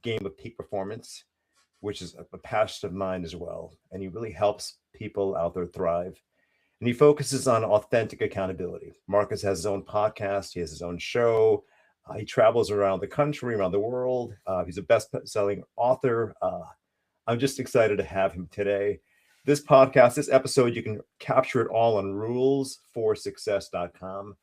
game of peak performance, which is a passion of mine as well. And he really helps people out there thrive. And he focuses on authentic accountability. Marcus has his own podcast, he has his own show. He travels around the country, around the world. He's a best-selling author. I'm just excited to have him today. This podcast, this episode, you can capture it all on rulesforsuccess.com.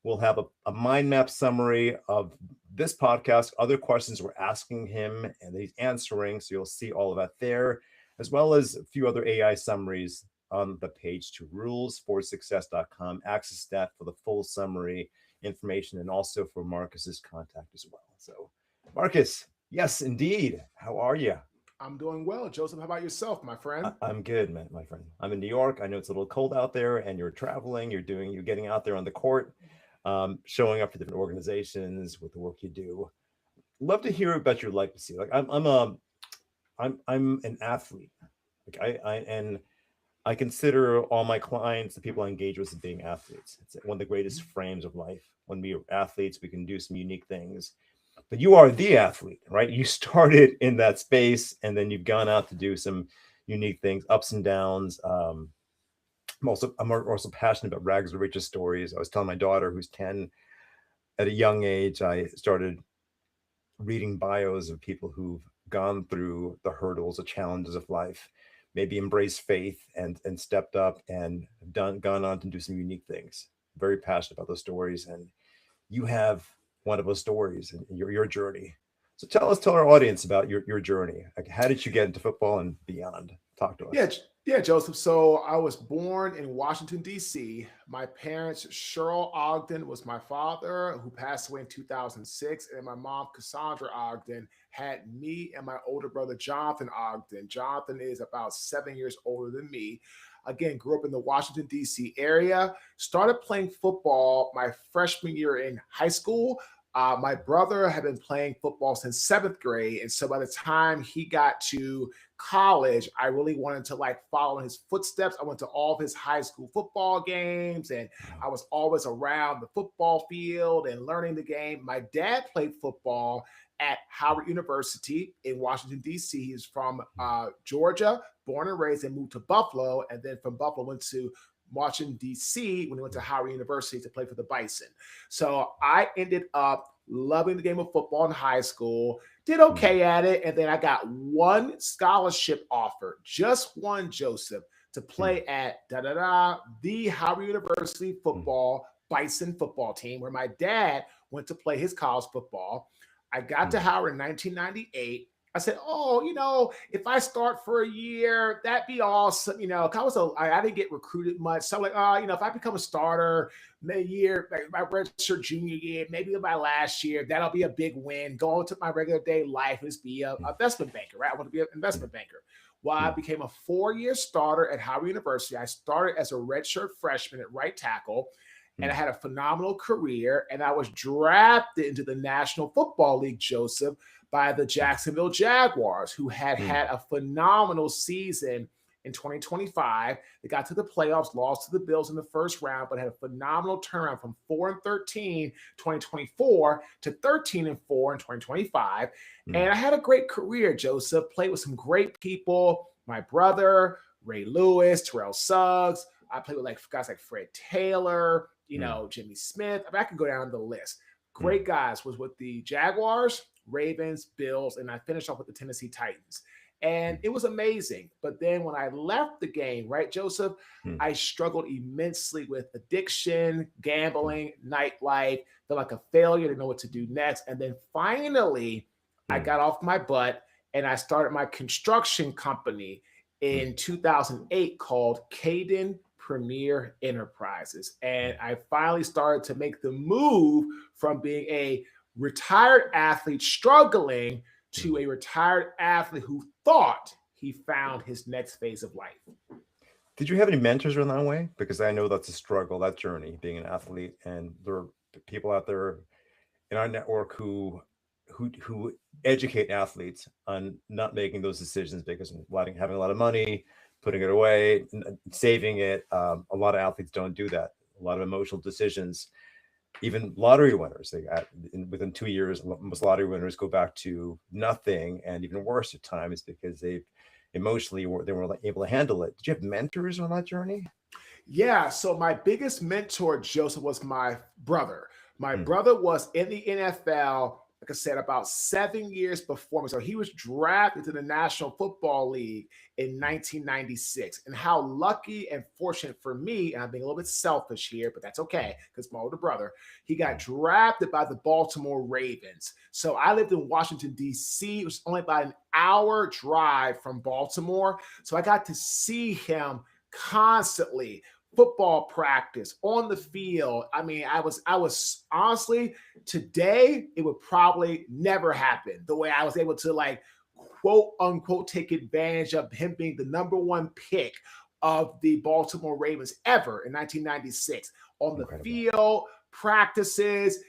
We'll have a mind map summary of this podcast, other questions we're asking him, and that he's answering. So you'll see all of that there, as well as a few other AI summaries on the page to rulesforsuccess.com. Access that for the full summary information and also for Marcus's contact as well. So, Marcus, yes, indeed. How are you? I'm doing well, Joseph. How about yourself, my friend? I'm good, man, my friend. I'm in New York. I know it's a little cold out there, and you're traveling. You're getting out there on the court, showing up for different organizations with the work you do. Love to hear about your legacy. Like I'm an athlete. Like and I consider all my clients, the people I engage with, as being athletes. It's one of the greatest frames of life. When we are athletes, we can do some unique things. But you are the athlete, right? You started in that space, and then you've gone out to do some unique things, ups and downs. I'm also passionate about rags to riches stories. I was telling my daughter, who's 10, at a young age, I started reading bios of people who've gone through the hurdles, the challenges of life, maybe embraced faith and stepped up and gone on to do some unique things. Very passionate about those stories, and you have one of those stories in your journey. So tell our audience about your journey. Like, how did you get into football and beyond? Talk to Yeah, us. yeah, Joseph. So I was born in Washington, D.C. My parents, Cheryl Ogden, was my father, who passed away in 2006. And my mom, Cassandra Ogden, had me and my older brother, Jonathan Ogden. Jonathan is about 7 years older than me. Again, grew up in the Washington, D.C. area. Started playing football my freshman year in high school. My brother had been playing football since seventh grade. And so by the time he got to college, I really wanted to like follow in his footsteps. I went to all of his high school football games, and I was always around the football field and learning the game. My dad played football at Howard University in Washington, D.C. He's from Georgia, born and raised, and moved to Buffalo. And then from Buffalo, went to Washington, D.C. when he went to Howard University to play for the Bison. So I ended up loving the game of football in high school, did okay at it. And then I got one scholarship offer, just one, Joseph, to play at the Howard University football Bison football team, where my dad went to play his college football. I got to Howard in 1998. I said, oh, if I start for a year, that'd be awesome. 'Cause I didn't get recruited much. So I'm like, if I become a starter year, like my redshirt junior year, maybe my last year, that'll be a big win. Go into my regular day life and just be a investment banker, right? I want to be an investment banker. Well, I became a 4-year starter at Howard University. I started as a redshirt freshman at right tackle, and I had a phenomenal career. And I was drafted into the National Football League, Joseph, by the Jacksonville Jaguars, who had a phenomenal season in 2025. They got to the playoffs, lost to the Bills in the first round, but had a phenomenal turnaround from 4-13 2024 to 13-4 in 2025. And I had a great career, Joseph. Played with some great people. My brother, Ray Lewis, Terrell Suggs. I played with guys like Fred Taylor, Jimmy Smith. I could go down the list. Great guys. Was with the Jaguars, Ravens, Bills, and I finished off with the Tennessee Titans. And it was amazing. But then when I left the game, right, Joseph, I struggled immensely with addiction, gambling, nightlife, felt like a failure, to know what to do next. And then finally, I got off my butt and I started my construction company in 2008 called Caden Premier Enterprises. And I finally started to make the move from being a retired athlete struggling to a retired athlete who thought he found his next phase of life. Did you have any mentors along that way? Because I know that's a struggle, that journey, being an athlete, and there are people out there in our network who educate athletes on not making those decisions because having a lot of money, putting it away, saving it. A lot of athletes don't do that. A lot of emotional decisions. even lottery winners. Within 2 years, most lottery winners go back to nothing, and even worse at times because they emotionally they weren't able to handle it. Did you have mentors on that journey? Yeah. So my biggest mentor, Joseph, was my brother. My Mm, brother was in the NFL, like I said, about 7 years before me. So he was drafted to the National Football League in 1996. And how lucky and fortunate for me, and I'm being a little bit selfish here, but that's okay because my older brother, he got mm, drafted by the Baltimore Ravens. So I lived in Washington, D.C. It was only about an hour drive from Baltimore. So I got to see him constantly, football practice, on the field. I mean, I was honestly, today it would probably never happen the way I was able to, like, quote unquote, take advantage of him being the number one pick of the Baltimore Ravens ever in 1996, on the incredible. field, practices,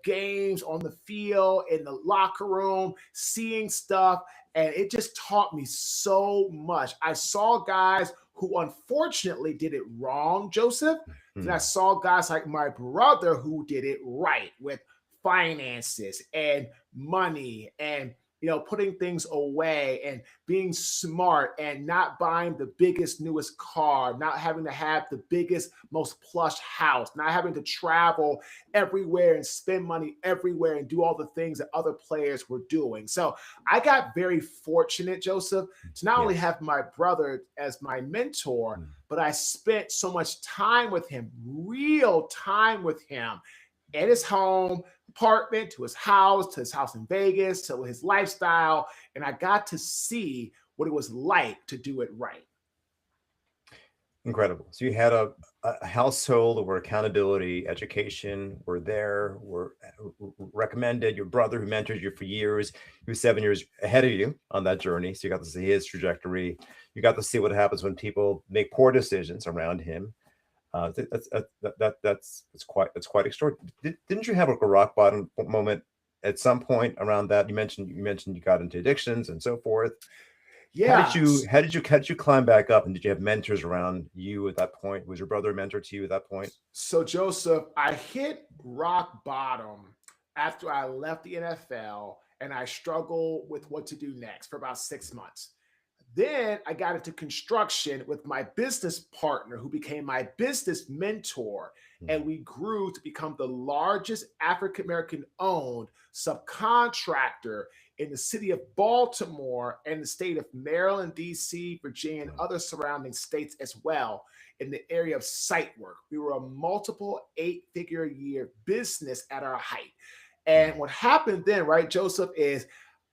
games on the field, in the locker room, seeing stuff. And it just taught me so much. I saw guys who unfortunately did it wrong, Joseph. Then I Mm, saw guys like my brother who did it right, with finances and money, and putting things away and being smart and not buying the biggest, newest car, not having to have the biggest, most plush house, not having to travel everywhere and spend money everywhere and do all the things that other players were doing. So I got very fortunate, Joseph, to not only yes. have my brother as my mentor, Mm, but I spent so much time with him, real time with him, at his home apartment, to his house in Vegas, to his lifestyle. And I got to see what it was like to do it right. incredible. So you had a household where accountability, education were there, were recommended. Your brother, who mentored you for years, he was 7 years ahead of you on that journey. So you got to see his trajectory. You got to see what happens when people make poor decisions around him. That's quite extraordinary. Didn't you have like a rock bottom moment at some point around that? You mentioned you got into addictions and so forth. How did Yeah. you how did you climb back up? And did you have mentors around you at that point? Was your brother a mentor to you at that point? So, Joseph, I hit rock bottom after I left the NFL, and I struggled with what to do next for about 6 months. Then I got into construction with my business partner, who became my business mentor. And Mm, we grew to become the largest African American owned subcontractor in the city of Baltimore and the state of Maryland, D.C., Virginia, and wow. other surrounding states as well, in the area of site work. We were a multiple 8-figure a year business at our height. And Mm, what happened then, right, Joseph, is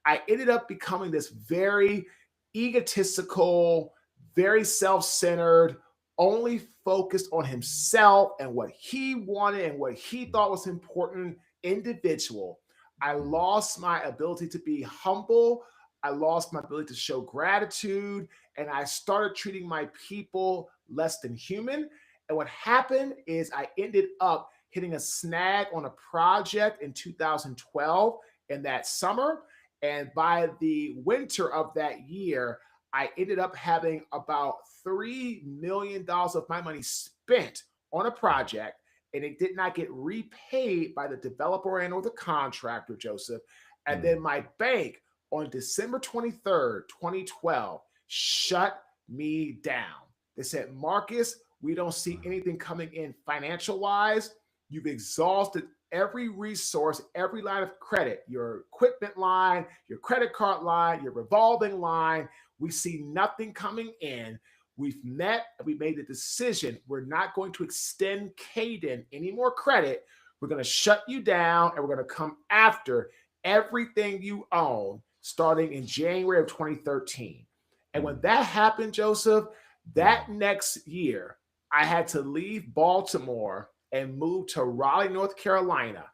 I ended up becoming this very egotistical, very self centered, only focused on himself and what he wanted and what he mm, thought was important individual. I mm, lost my ability to be humble. I lost my ability to show gratitude. And I started treating my people less than human. And what happened is I ended up hitting a snag on a project in 2012 in that summer. And by the winter of that year, I ended up having about $3 million of my money spent on a wow. project, and it did not get repaid by the developer and or the contractor, Joseph. And then Mm, my bank on December 23rd, 2012, shut me down. They said, Marcus, we don't see wow. anything coming in financial wise. You've exhausted every resource, every line of credit, your equipment line, your credit card line, your revolving line. We see nothing coming in. We've met and we made the decision. We're not going to extend Caden any more credit. We're going to shut you down, and we're going to come after everything you own starting in January of 2013. And when Mm, that happened, Joseph, that mm, next year, I had to leave Baltimore and moved to Raleigh, North Carolina,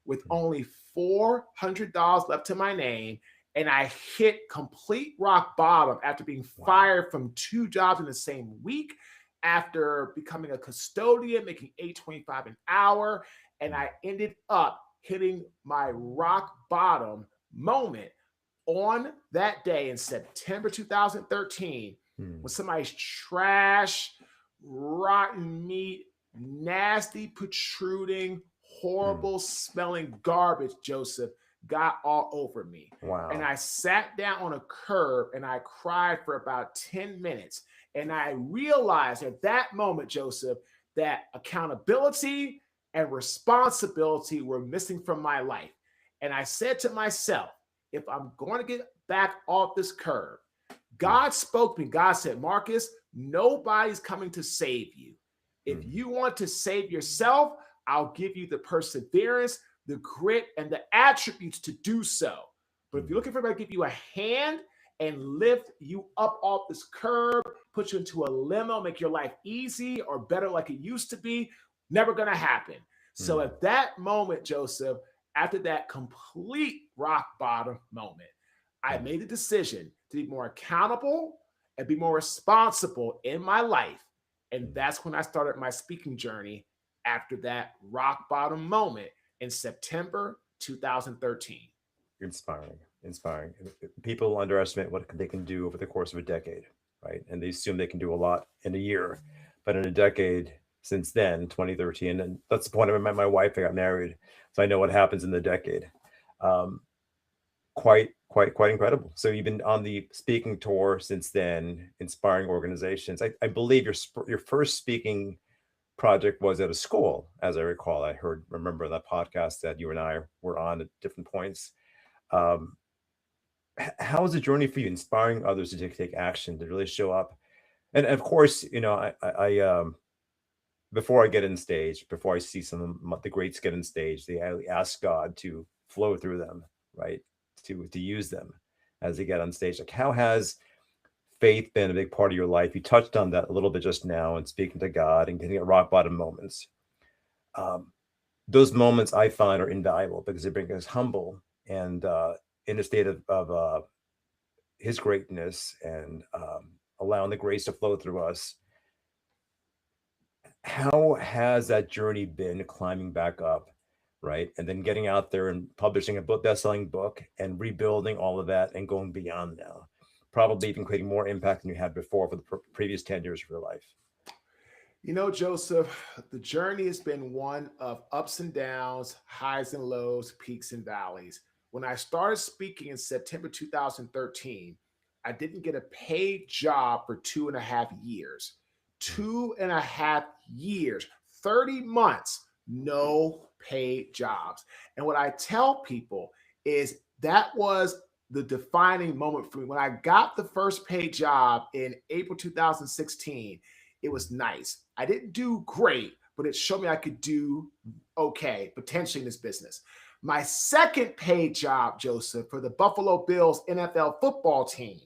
with mm, only $400 left to my name. And I hit complete rock bottom after being wow. fired from 2 jobs in the same week, after becoming a custodian, making $8.25 an hour. And Mm, I ended up hitting my rock bottom moment on that day in September 2013, mm, when somebody's trash, rotten meat, nasty, protruding, Mm. horrible smelling garbage, Joseph, got all over me. And Wow. I sat down on a curb and I cried for about 10 minutes. And I realized at that moment, Joseph, that accountability and responsibility were missing from my life. And I said to myself, if I'm going to get back off this curb, Mm. God spoke to me. God said, Marcus, nobody's coming to save you. If Mm. you want to save yourself, I'll give you the perseverance, the grit, and the attributes to do so. But if you're Mm. looking for me to give you a hand and lift you up off this curb, put you into a limo, make your life easy or better like it used to be, never going to happen. So Mm. at that moment, Joseph, after that complete rock bottom moment, I Mm. made the decision to be more accountable and be more responsible in my life. And Mm. that's when I started my speaking journey after that rock bottom moment in September 2013. Inspiring, inspiring. People underestimate what they can do over the course of a decade, right? And they assume they can do a lot in a year, but in a decade since then, 2013, and that's the point. I met my wife. I got married, so I know what happens in the decade. Um, quite incredible. So you've been on the speaking tour since then, inspiring organizations. I believe your first speaking project was at a school, as I recall. Remember that podcast that you and I were on at different points. Um, how was the journey for you, inspiring others to take action to really show up? And of course, before I get in stage, before I see some of the greats get in stage, they ask God to flow through them, right? To use them as they get on stage. Like, how has faith been a big part of your life? You touched on that a little bit just now, and speaking to God and getting at rock bottom moments. Um, those moments I find are invaluable because they bring us humble and in a state of His greatness and allowing the grace to flow through us. How has that journey been climbing back up, right? And then getting out there and publishing a book, best-selling book, and rebuilding all of that and going beyond now, probably even creating more impact than you had before for the previous 10 years of your life. You know, Joseph, the journey has been one of ups and downs, highs and lows, peaks and valleys. When I started speaking in September 2013, I didn't get a paid job for 2.5 years. Mm. 2.5 years, 30 months, no paid jobs. And what I tell people is that was the defining moment for me. When I got the first paid job in April 2016, it Mm. was nice. I didn't do great, but it showed me I could do okay, potentially in this business. My second paid job, Joseph, for the Buffalo Bills NFL football team,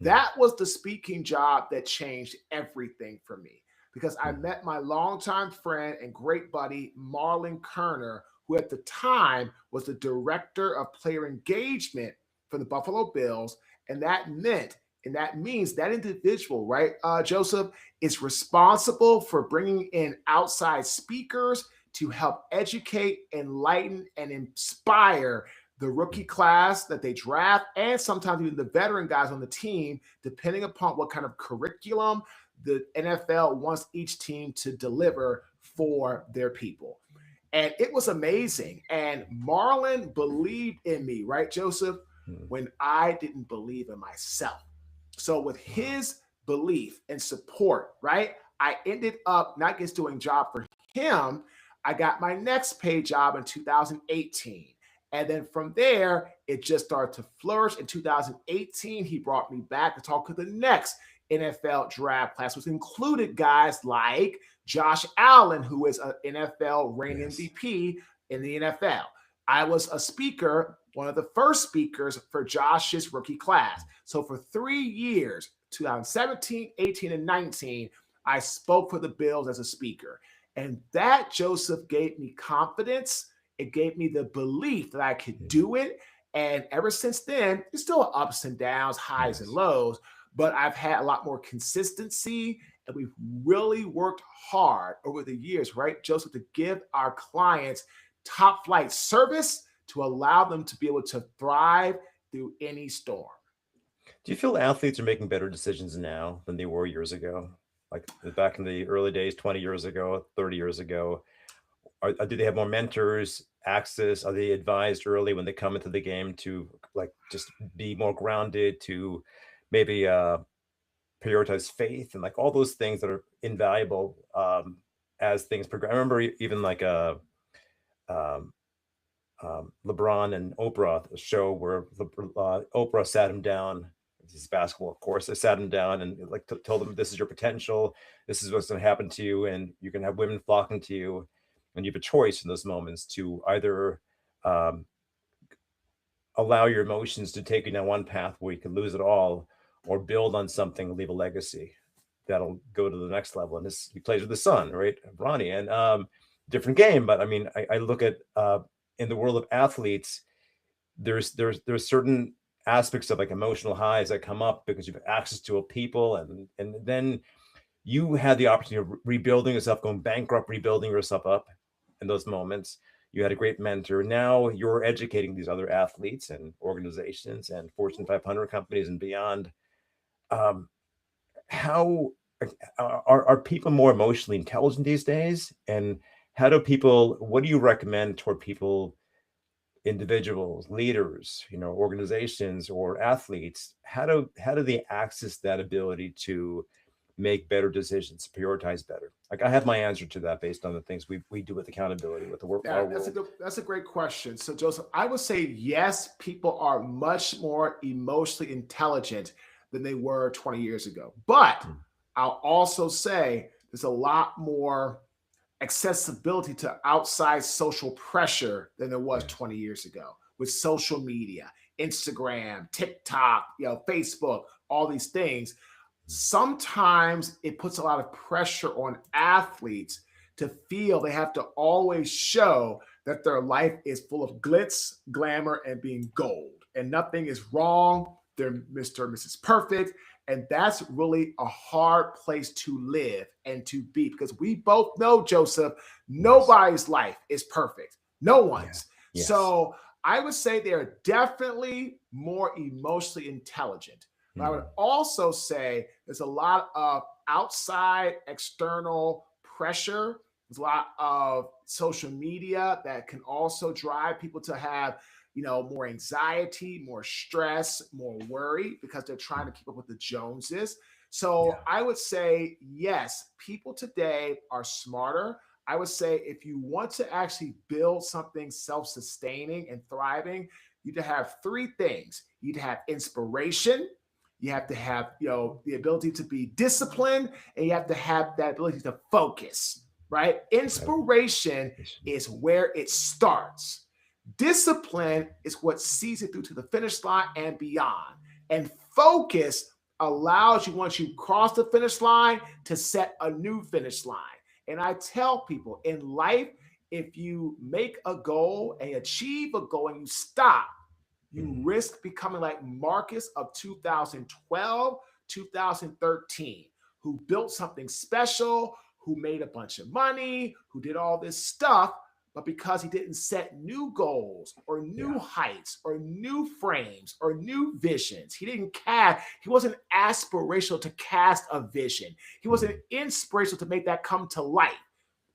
Mm. that was the speaking job that changed everything for me because I Mm. met my longtime friend and great buddy, Marlon Kerner, who at the time was the director of player engagement for the Buffalo Bills. And that meant, and that means that individual, right, Joseph, is responsible for bringing in outside speakers to help educate, enlighten, and inspire the rookie Mm. class that they draft, and sometimes even the veteran guys on the team, depending upon what kind of curriculum the NFL wants each team to deliver for their people. And it was amazing. And Marlon believed in me, right, Joseph, Mm. when I didn't believe in myself. So with Wow. his belief and support, right, I ended up not just doing job for him. I got my next paid job in 2018. And then from there, it just started to flourish. In 2018, he brought me back to talk to the next NFL draft class, which included guys like Josh Allen, who is an NFL reigning Yes. MVP in the NFL. I was a speaker, one of the first speakers for Josh's rookie class. So for 3 years, 2017, 18, and 19, I spoke for the Bills as a speaker. And that, Joseph, gave me confidence. It gave me the belief that I could Mm. do it. And ever since then, it's still ups and downs, highs and Yes. lows, but I've had a lot more consistency and we've really worked hard over the years, right, Joseph, to give our clients top flight service to allow them to be able to thrive through any storm. Do you feel athletes are making better decisions now than they were years ago? Like back in the early days, 20 years ago, 30 years ago, do they have more mentors, access? Are they advised early when they come into the game to like just be more grounded, to maybe prioritize faith and like all those things that are invaluable as things progress? I remember even like um, LeBron and Oprah, a show where Oprah sat him down. This is basketball, of course. They sat him down and like told him, "This is your potential. This is what's going to happen to you, and you're going to have women flocking to you, and you have a choice in those moments to either um, allow your emotions to take you down one path where you can lose it all, or build on something, leave a legacy that'll go to the next level." And this he plays with the son, right, Ronnie, and different game. But I mean, I look at in the world of athletes, there's certain aspects of like emotional highs that come up because you have access to a people, and then you had the opportunity of rebuilding yourself, going bankrupt, rebuilding yourself up in those moments. You had a great mentor. Now you're educating these other athletes and organizations and Fortune 500 companies and beyond. Um, how are people more emotionally intelligent these days? And how do people, what do you recommend toward people, individuals, leaders, organizations or athletes? How do they access that ability to make better decisions, prioritize better? Like I have my answer to that based on the things we do with accountability with the work Yeah, our world. that's a great question. So, Joseph, I would say yes, people are much more emotionally intelligent than they were 20 years ago. But Mm. I'll also say there's a lot more accessibility to outside social pressure than there was Yes. 20 years ago with social media, Instagram, TikTok, Facebook, all these things. Sometimes it puts a lot of pressure on athletes to feel they have to always show that their life is full of glitz, glamour, and being gold, and nothing is wrong. They're Mr. and Mrs. Perfect. And that's really a hard place to live and to be, because we both know, Joseph, Yes. nobody's life is perfect. No Yeah. one's. Yes. So I would say they're definitely more emotionally intelligent. But I would Mm. also say there's a lot of outside external pressure. There's a lot of social media that can also drive people to have more anxiety, more stress, more worry because they're trying to Mm. keep up with the Joneses. So Yeah. I would say, yes, people today are smarter. I would say if you want to actually build something self sustaining and thriving, you need to have three things. You need to have inspiration. You have to have, the ability to be disciplined, and you have to have that ability to focus, right? Incredible. Inspiration Yes. is where it starts. Discipline is what sees it through to the finish line and beyond. And focus allows you, once you cross the finish line, to set a new finish line. And I tell people in life, if you make a goal and achieve a goal and you stop, you Mm. risk becoming like Marcus of 2012, 2013, who built something special, who made a bunch of money, who did all this stuff, but because he didn't set new goals or Yeah. new heights or new frames or new visions, he wasn't aspirational to cast a vision. He wasn't Mm. inspirational to make that come to life.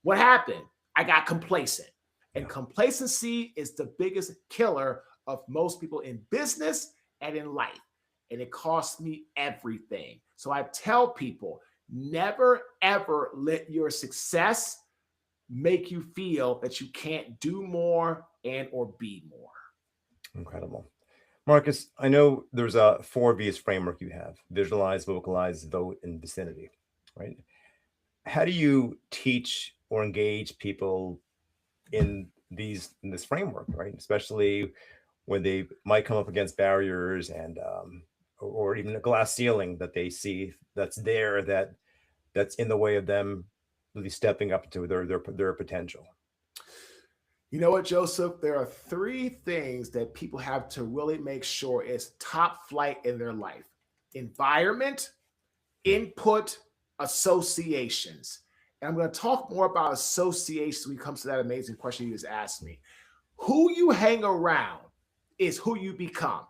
What happened? I got complacent. And Yeah. complacency is the biggest killer of most people in business and in life. And it costs me everything. So I tell people, never ever let your success make you feel that you can't do more and or be more. Incredible. Marcus, I know there's a 4 V's framework you have: visualize, vocalize, vote, and vicinity, right? How do you teach or engage people in this framework, right? Especially when they might come up against barriers and or even a glass ceiling that they see that's there that's in the way of them really stepping up to their potential. You know what, Joseph? There are three things that people have to really make sure is top flight in their life: environment, Mm. input, associations. And I'm going to talk more about associations when it comes to that amazing question you just asked me. Who you hang around is who you become.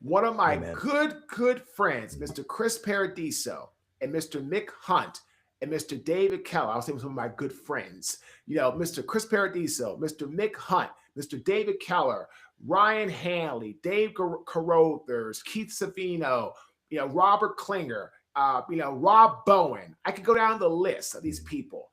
One of my Amen. good friends, Mr. Chris Paradiso and Mr. Mick Hunt, and Mr. David Keller. I was saying some of my good friends, Mr. Chris Paradiso, Mr. Mick Hunt, Mr. David Keller, Ryan Hanley, Dave Carothers, Keith Savino, Robert Klinger, Rob Bowen. I could go down the list of these people.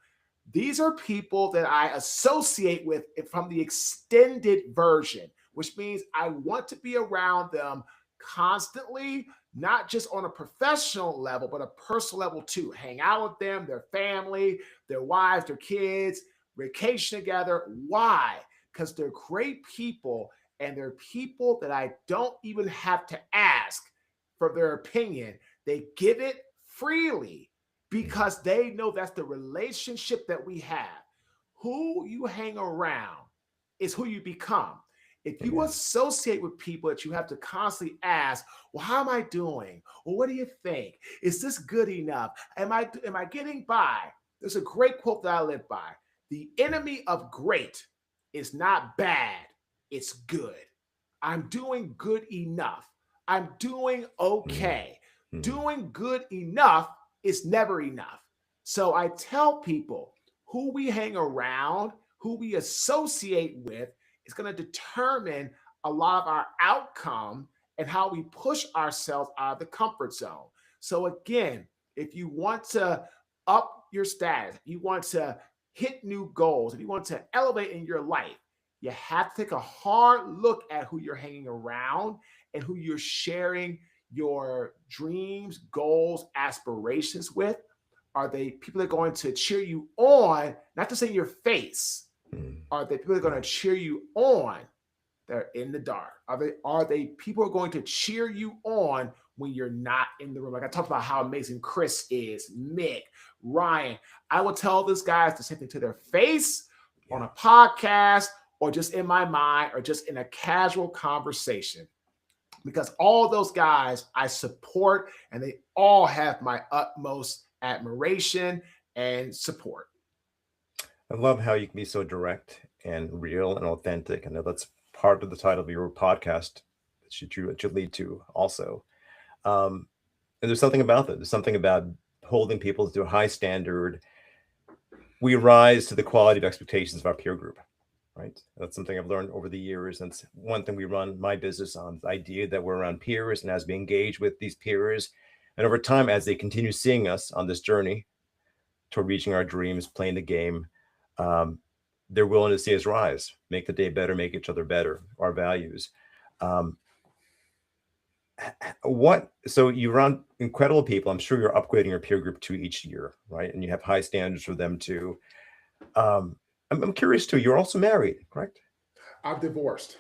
These are people that I associate with from the extended version, which means I want to be around them constantly, not just on a professional level, but a personal level too. Hang out with them, their family, their wives, their kids, vacation together. Why? Because they're great people, and they're people that I don't even have to ask for their opinion. They give it freely because they know that's the relationship that we have. Who you hang around is who you become. If you associate with people that you have to constantly ask, well, how am I doing? Well, what do you think? Is this good enough? Am I getting by? There's a great quote that I live by. The enemy of great is not bad, it's good. I'm doing good enough. I'm doing okay. Doing good enough is never enough. So I tell people who we hang around, who we associate with, is going to determine a lot of our outcome and how we push ourselves out of the comfort zone. So again, if you want to up your status, if you want to hit new goals, if you want to elevate in your life, you have to take a hard look at who you're hanging around and who you're sharing your dreams, goals, aspirations with. Are they people that are going to cheer you on, not just in your face? Are they people that are going to cheer you on that are in the dark? Are they people who are going to cheer you on when you're not in the room? Like I talked about how amazing Chris is, Mick, Ryan. I will tell these guys the same thing to their face on a podcast or just in my mind or just in a casual conversation. Because all those guys I support, and they all have my utmost admiration and support. I love how you can be so direct and real and authentic. I know that's part of the title of your podcast that you lead to also. And there's something about that. There's something about holding people to a high standard. We rise to the quality of expectations of our peer group, right? That's something I've learned over the years. And it's one thing we run my business on, the idea that we're around peers, and as we engage with these peers, and over time, as they continue seeing us on this journey toward reaching our dreams, playing the game, they're willing to see us rise, make the day better, make each other better, our values. So you're around incredible people. I'm sure you're upgrading your peer group to each year, right? And you have high standards for them too. I'm curious too. You're also married, correct? I'm divorced.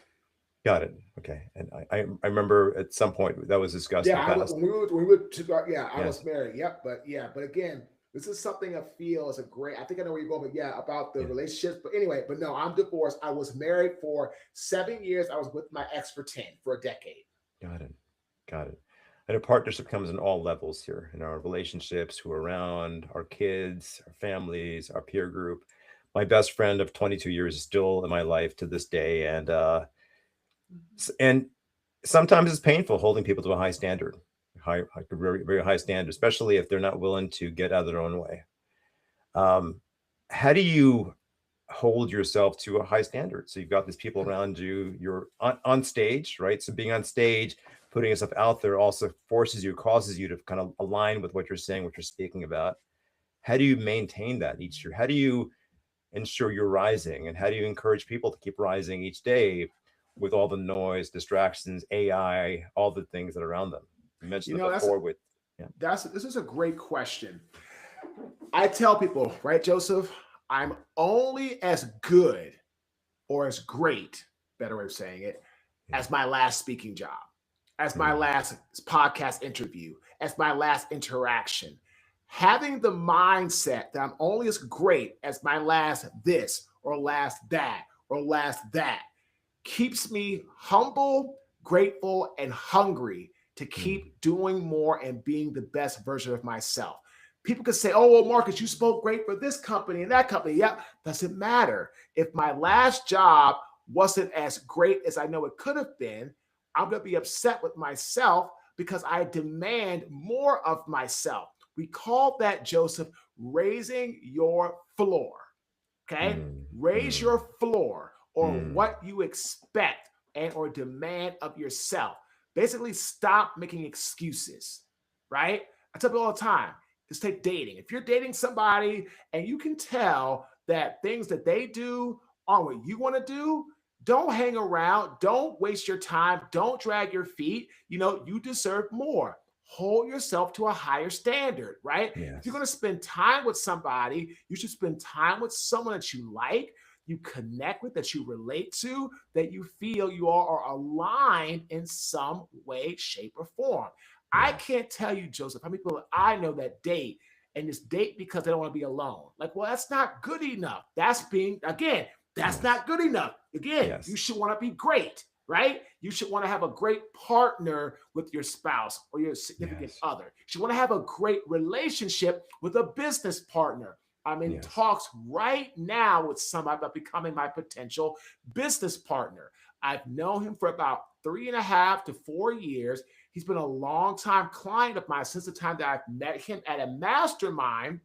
Got it. Okay. And I remember at some point that was discussed. Yeah, I was Yes. married. Yep, but again, this is something I feel is a great. I think I know where you're going, but about the relationships. But anyway, but no, I'm divorced. I was married for 7 years. I was with my ex for 10, for a decade. Got it. And a partnership comes in all levels here in our relationships, who are around, our kids, our families, our peer group. My best friend of 22 years is still in my life to this day, and sometimes it's painful holding people to a high standard, very, very high standard, especially if they're not willing to get out of their own way. How do you hold yourself to a high standard? So you've got these people around you, you're on stage, right? So being on stage, putting yourself out there also causes you to kind of align with what you're saying, what you're speaking about. How do you maintain that each year? How do you ensure you're rising? And how do you encourage people to keep rising each day with all the noise, distractions, AI, all the things that are around them? You mentioned it before with, this is a great question. I tell people, right, Joseph, I'm only as good or as great, better way of saying it, as my last speaking job, as my last podcast interview, as my last interaction. Having the mindset that I'm only as great as my last this or last that or last that keeps me humble, grateful, and hungry to keep doing more and being the best version of myself. People could say, oh, well, Marcus, you spoke great for this company and that company. Yeah, doesn't matter. If my last job wasn't as great as I know it could have been, I'm going to be upset with myself because I demand more of myself. We call that, Joseph, raising your floor. Okay? Mm, Raise mm, your floor or mm. what you expect and or demand of yourself. Basically, stop making excuses, right? I tell people all the time, just take dating. If you're dating somebody and you can tell that things that they do aren't what you want to do, don't hang around. Don't waste your time. Don't drag your feet. You deserve more. Hold yourself to a higher standard, right? If you're going Yes. to spend time with somebody, you should spend time with someone that you like, you connect with, that you relate to, that you feel you all are aligned in some way, shape, or form. I Yes. can't tell you, Joseph, how many people I know that date and just date because they don't want to be alone. Like, well, that's not good enough. That's Yes. not good enough. Again, you Yes. should want to be great, right? You should want to have a great partner with your spouse or your significant Yes. other. You should want to have a great relationship with a business partner. I'm in Yes. talks right now with somebody about becoming my potential business partner. I've known him for about 3.5 to 4 years. He's been a long time client of mine since the time that I've met him at a mastermind.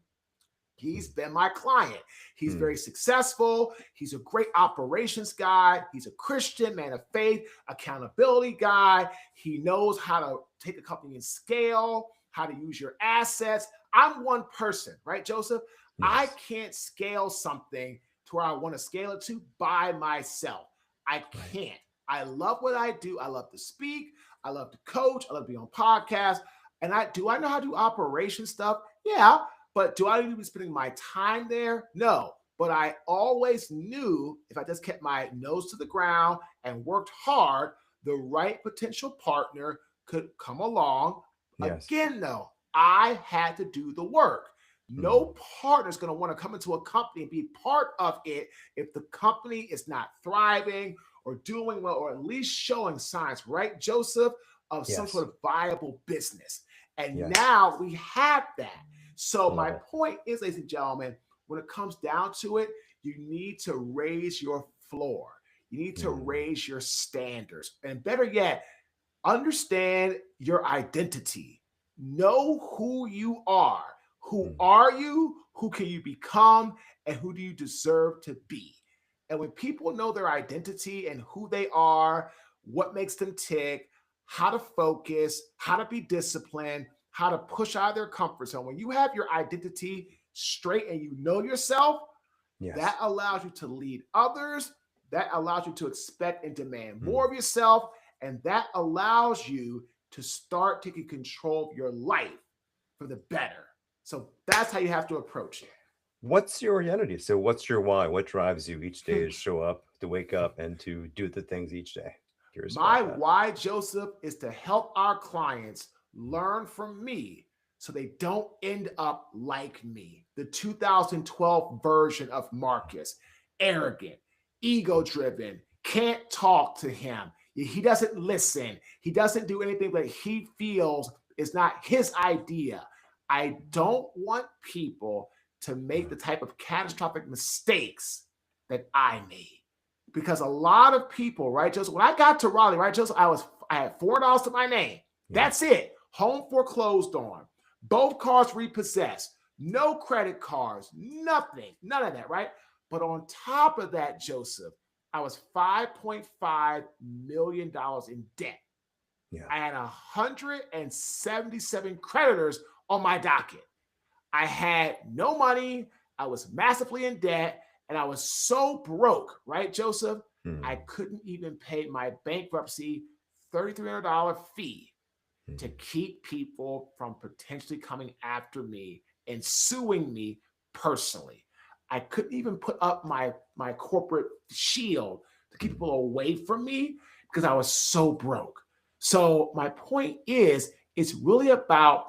He's Mm, been my client. He's mm. very successful. He's a great operations guy. He's a Christian, man of faith, accountability guy. He knows how to take a company and scale, how to use your assets. I'm one person, right, Joseph? I Yes. can't scale something to where I want to scale it to by myself. I Right. can't. I love what I do. I love to speak. I love to coach. I love to be on podcasts. And I know how to do operation stuff? Yeah, but do I need to be spending my time there? No. But I always knew if I just kept my nose to the ground and worked hard, the right potential partner could come along. Yes. Again, though, I had to do the work. Mm. No partner is going to want to come into a company and be part of it if the company is not thriving or doing well, or at least showing signs, right, Joseph, of some Yes. sort of viable business. And Yes. now we have that. So Love my it. point is, ladies and gentlemen, when it comes down to it, you need to raise your floor. You need to Mm, raise your standards. And better yet, understand your identity. Know who you are. Who mm. are you? Who can you become? And who do you deserve to be? And when people know their identity and who they are, what makes them tick, how to focus, how to be disciplined, how to push out of their comfort zone, when you have your identity straight and you know yourself, that Yes. allows you to lead others. That allows you to expect and demand more Mm. of yourself. And that allows you to start taking control of your life for the better. So that's how you have to approach What's your identity? So, what's your why? What drives you each day it. to show up, to wake up, and to do the things each day? Curious My about that. why, Joseph, is to help our clients learn from me so they don't end up like me, the 2012 version of Marcus, arrogant, ego driven, can't talk to him. He doesn't listen. He doesn't do anything that he feels is not his idea. I don't want people to make the type of catastrophic mistakes that I made, because a lot of people, right, Joseph, when I got to Raleigh, right, Joseph, I had $4 to my name. That's Yes. it. Home foreclosed on. Both cars repossessed. No credit cards. Nothing. None of that, right? But on top of that, Joseph, I was $5.5 million in debt. Yeah. I had 177 creditors on my docket. I had no money. I was massively in debt, and I was so broke, right, Joseph? I Mm, couldn't even pay my bankruptcy $3,300 fee to mm. keep people from potentially coming after me and suing me personally. I couldn't even put up my corporate shield to keep Mm. people away from me because I was so broke. So my point is, it's really about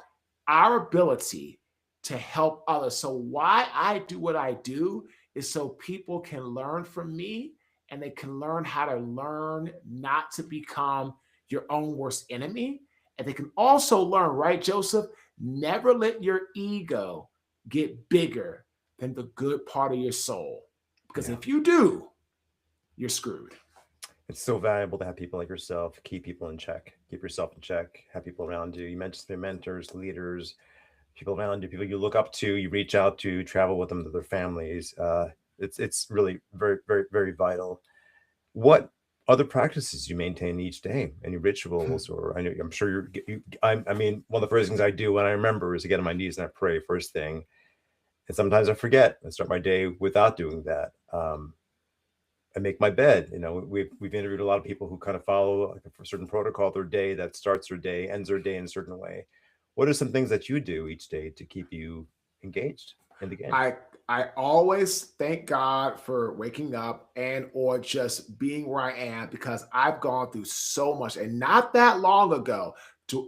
our ability to help others. So why I do what I do is so people can learn from me and they can learn how to learn not to become your own worst enemy. And they can also learn, right, Joseph? Never let your ego get bigger than the good part of your soul. Because Yeah. if you do, you're screwed. It's so valuable to have people like yourself keep people in check, keep yourself in check, have people around you. You mentioned their mentors, leaders, people around you, people you look up to, you reach out to, travel with them to their families. It's really very, very, very vital. What other practices you maintain each day? Any rituals, or I know I'm sure I mean, one of the first things I do when I remember is to get on my knees and I pray first thing. And sometimes I forget and start my day without doing that. I make my bed. You know, we've interviewed a lot of people who kind of follow like a certain protocol their day that starts their day, ends their day in a certain way. What are some things that you do each day to keep you engaged in the game? I always thank God for waking up and or just being where I am because I've gone through so much. And not that long ago,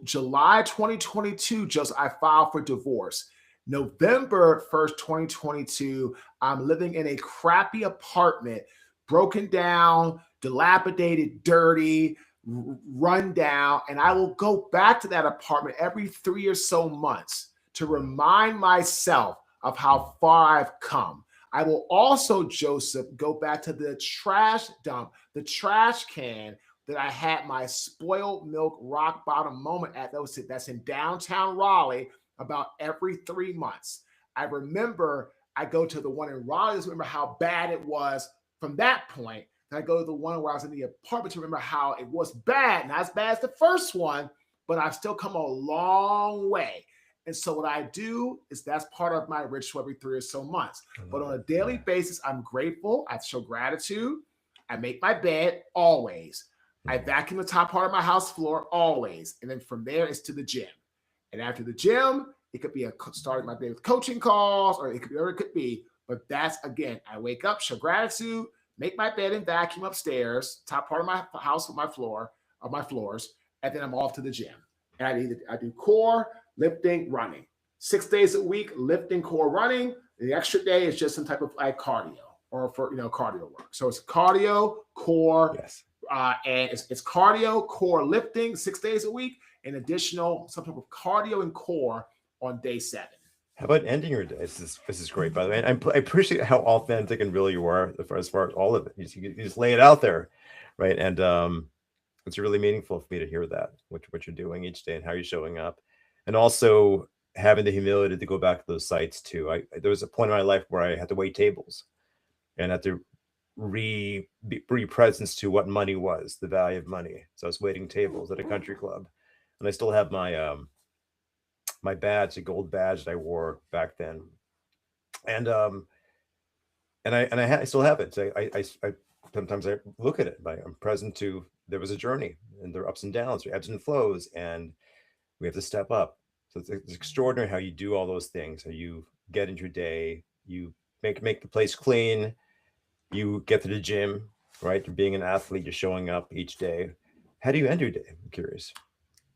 July 2022, just I filed for divorce. November 1st, 2022, I'm living in a crappy apartment, broken down, dilapidated, dirty, run down. And I will go back to that apartment every 3 or so months to remind myself of how far I've come. I will also, Joseph, go back to the trash dump, the trash can that I had my spoiled milk rock bottom moment at. That's in downtown Raleigh about every 3 months. I remember I go to the one in Raleigh to remember how bad it was from that point. Then I go to the one where I was in the apartment to remember how it was bad, not as bad as the first one, but I've still come a long way. And so what I do is that's part of my ritual every 3 or so months. But on a daily basis, I'm grateful. I show gratitude. I make my bed always. I vacuum the top part of my house floor always. And then from there, it's to the gym. And after the gym, it could be starting my day with coaching calls, or it could be whatever it could be. But that's, again, I wake up, show gratitude, make my bed and vacuum upstairs, top part of my house with my floors, and then I'm off to the gym. And I do core, lifting, running. 6 days a week, lifting, core, running. The extra day is just some type of like cardio or for cardio work. So it's cardio, core, Yes. and it's cardio, core, lifting 6 days a week, and additional some type of cardio and core on day 7. How about ending your day? This is great, by the way. And I appreciate how authentic and real you are as far as all of it. You just lay it out there, right? And it's really meaningful for me to hear that, what you're doing each day and how you're showing up, and also having the humility to go back to those sites too. There was a point in my life where I had to wait tables and had to bring presence to what money was, the value of money. So I was waiting tables at a country club, and I still have my badge, the gold badge that I wore back then, and I still have it. So I sometimes I look at it. I'm present to there was a journey, and there are ups and downs, there are ebbs and flows, and we have to step up. So it's extraordinary how you do all those things. How you get into your day, you make the place clean, you get to the gym, right? You're being an athlete, you're showing up each day. How do you end your day? I'm curious.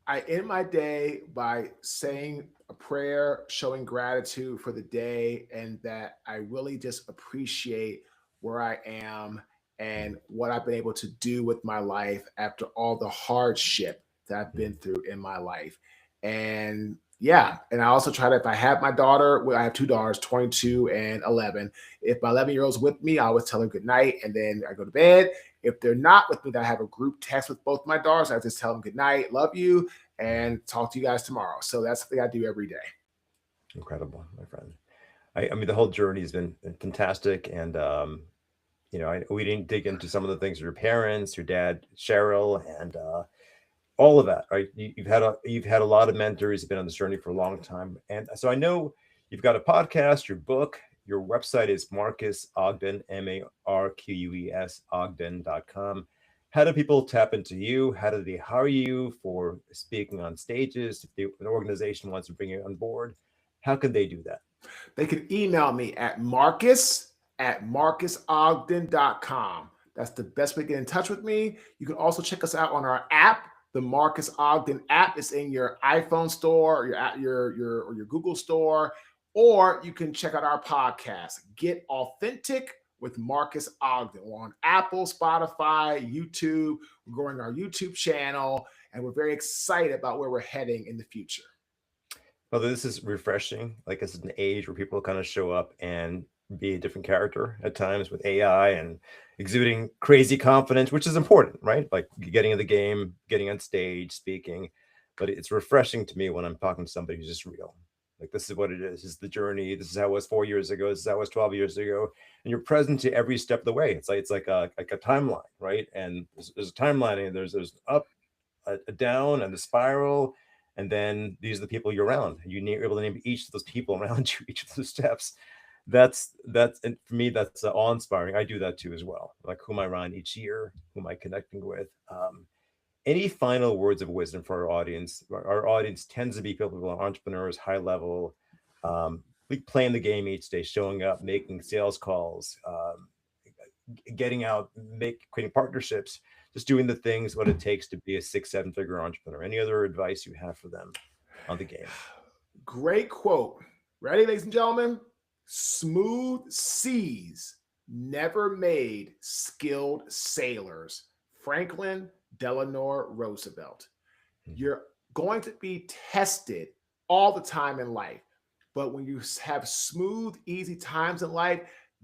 I end my day by saying a prayer, showing gratitude for the day, and that I really just appreciate where I am and what I've been able to do with my life after all the hardship that I've been through in my life. And yeah, and I also try to, if I have my daughter, well, I have 2 daughters, 22 and 11. If my 11-year-old's with me, I always tell her good night and then I go to bed. If they're not with me, then I have a group text with both my daughters. I just tell them good night, love you, and talk to you guys tomorrow. So that's the thing I do every day. Incredible, my friend. I mean, the whole journey has been fantastic, and we didn't dig into some of the things with your parents, your dad, Cheryl, and all of that. Right? You've had a lot of mentors. You've been on this journey for a long time, and so I know you've got a podcast, your book, your website is Marcus Ogden, Marques Ogden.com. How do people tap into you? How do they hire you for speaking on stages? If an organization wants to bring you on board, how can they do that? They can email me at marcus@marcusogden.com. That's the best way to get in touch with me. You can also check us out on our app, the Marcus Ogden app. It's in your iPhone store or your Google store, or you can check out our podcast, Get Authentic with Marcus Ogden. We're on Apple, Spotify, YouTube. We're growing our YouTube channel, and we're very excited about where we're heading in the future. Well, this is refreshing. Like it's an age where people kind of show up and be a different character at times with AI and exuding crazy confidence, which is important, right? Like getting in the game, getting on stage, speaking. But it's refreshing to me when I'm talking to somebody who's just real. Like, this is what it is. This is the journey. This is how it was 4 years ago. This is how it was 12 years ago. And you're present to every step of the way. It's like a timeline, right? And there's a timeline, and there's up, a down, and the spiral. And then these are the people you're around. You're able to name each of those people around you, each of those steps. That's and for me, that's awe inspiring. I do that too as well. Like, who am I around each year? Who am I connecting with? Any final words of wisdom for our audience? Our audience tends to be people who are entrepreneurs, high level, like playing the game each day, showing up, making sales calls, getting out, creating partnerships, just doing the things what it takes to be a 6, 7 figure entrepreneur. Any other advice you have for them on the game? Great quote. Ready, ladies and gentlemen? Smooth seas never made skilled sailors. Franklin Delano Roosevelt. You're going to be tested all the time in life. But when you have smooth, easy times in life,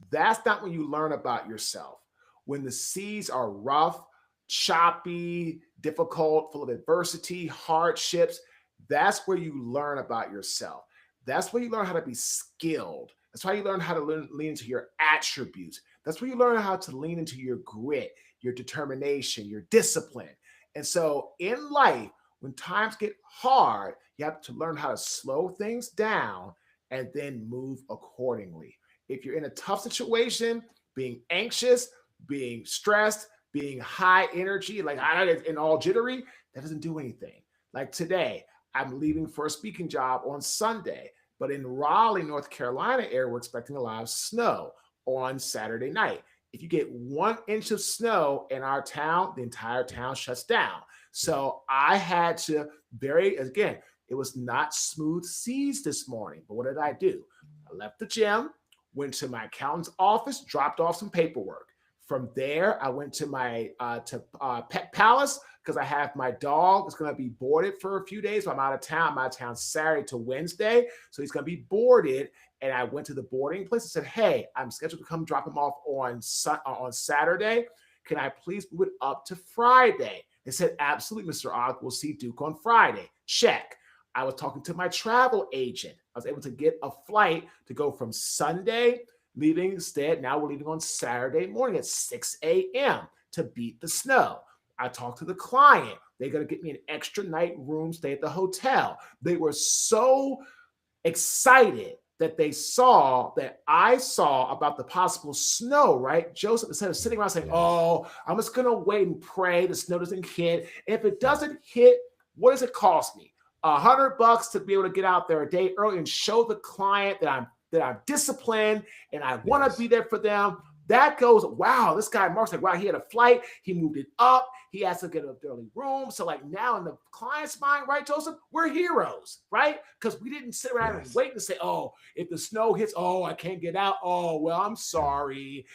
that's not when you learn about yourself. When the seas are rough, choppy, difficult, full of adversity, hardships, that's where you learn about yourself. That's where you learn how to be skilled. That's why you learn how to lean into your attributes. That's where you learn how to lean into your grit, your determination, your discipline. And so in life, when times get hard, you have to learn how to slow things down and then move accordingly. If you're in a tough situation, being anxious, being stressed, being high energy, like and all jittery, that doesn't do anything. Like today, I'm leaving for a speaking job on Sunday, but in Raleigh, North Carolina area, we're expecting a lot of snow on Saturday night. If you get 1 inch of snow in our town, the entire town shuts down. So I had to again, it was not smooth seas this morning, but what did I do? I left the gym, went to my accountant's office, dropped off some paperwork. From there, I went to my Pet Palace because I have my dog. It's going to be boarded for a few days. I'm out of town. I'm out of town Saturday to Wednesday. So he's going to be boarded. And I went to the boarding place and said, hey, I'm scheduled to come drop him off on Saturday. Can I please move it up to Friday? They said, absolutely, Mr. Ogg. We'll see Duke on Friday. Check. I was talking to my travel agent. I was able to get a flight to go from Sunday leaving instead. Now we're leaving on Saturday morning at 6 a.m. to beat the snow. I talked to the client. They're going to get me an extra night room stay at the hotel. They were so excited that I saw about the possible snow, right? Joseph, instead of sitting around saying, oh, I'm just going to wait and pray the snow doesn't hit. And if it doesn't hit, what does it cost me? $100 to be able to get out there a day early and show the client that I'm disciplined and I want to be there for them. That goes, wow, this guy Mark's like, wow, he had a flight, he moved it up, he has to get an early room. So like now in the client's mind, right, Joseph, we're heroes, right? Because we didn't sit around and wait and say, oh, if the snow hits, oh, I can't get out. Oh, well, I'm sorry.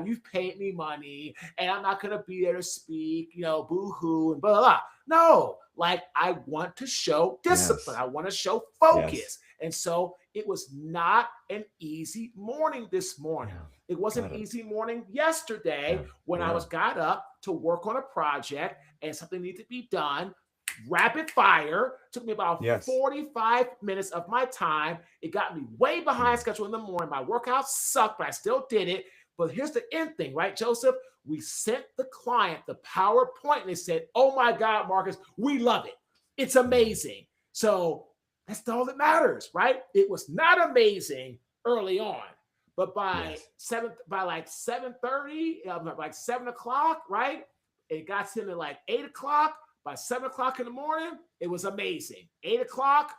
You've paid me money and I'm not going to be there to speak, boo-hoo and blah, blah, blah. No, like I want to show discipline. I want to show focus. And so it was not an easy morning this morning. It wasn't an easy morning yesterday when I got up to work on a project and something needed to be done. Rapid fire. Took me about 45 minutes of my time. It got me way behind schedule in the morning. My workout sucked, but I still did it. But here's the end thing, right, Joseph? We sent the client the PowerPoint and they said, oh my God, Marcus, we love it. It's amazing. So that's all that matters, right? It was not amazing early on, but by 7:30, like 7 o'clock, right? It got to me like 8 o'clock. By 7 o'clock in the morning, it was amazing. 8 o'clock,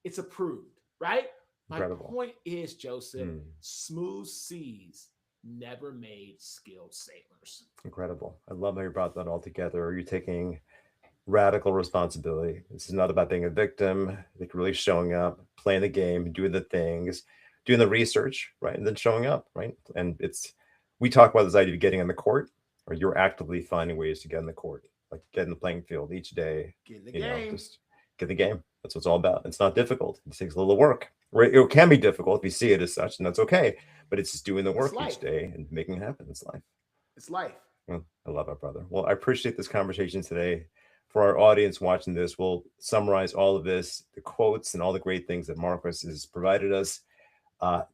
it's approved, right? Incredible. My point is, Joseph, smooth seas never made skilled sailors. Incredible. I love how you brought that all together. You're taking radical responsibility. This is not about being a victim, like really showing up, playing the game, doing the things, doing the research, right? And then showing up, right? And we talk about this idea of getting on the court, or you're actively finding ways to get in the court, like get in the playing field each day. Get in the game. Just get in the game. That's what it's all about. It's not difficult. It takes a little work. Right? It can be difficult if you see it as such, and that's okay. But it's just doing the work each day and making it happen. It's life. It's life. Well, I love it, brother. Well, I appreciate this conversation today. For our audience watching this, we'll summarize all of this, the quotes and all the great things that Marquis has provided us.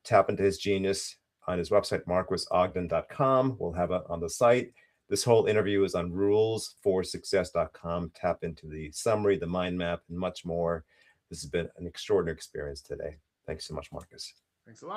Tap into his genius on his website, marquisogden.com. We'll have it on the site. This whole interview is on rulesforsuccess.com. Tap into the summary, the mind map, and much more. This has been an extraordinary experience today. Thanks so much, Marcus. Thanks a lot.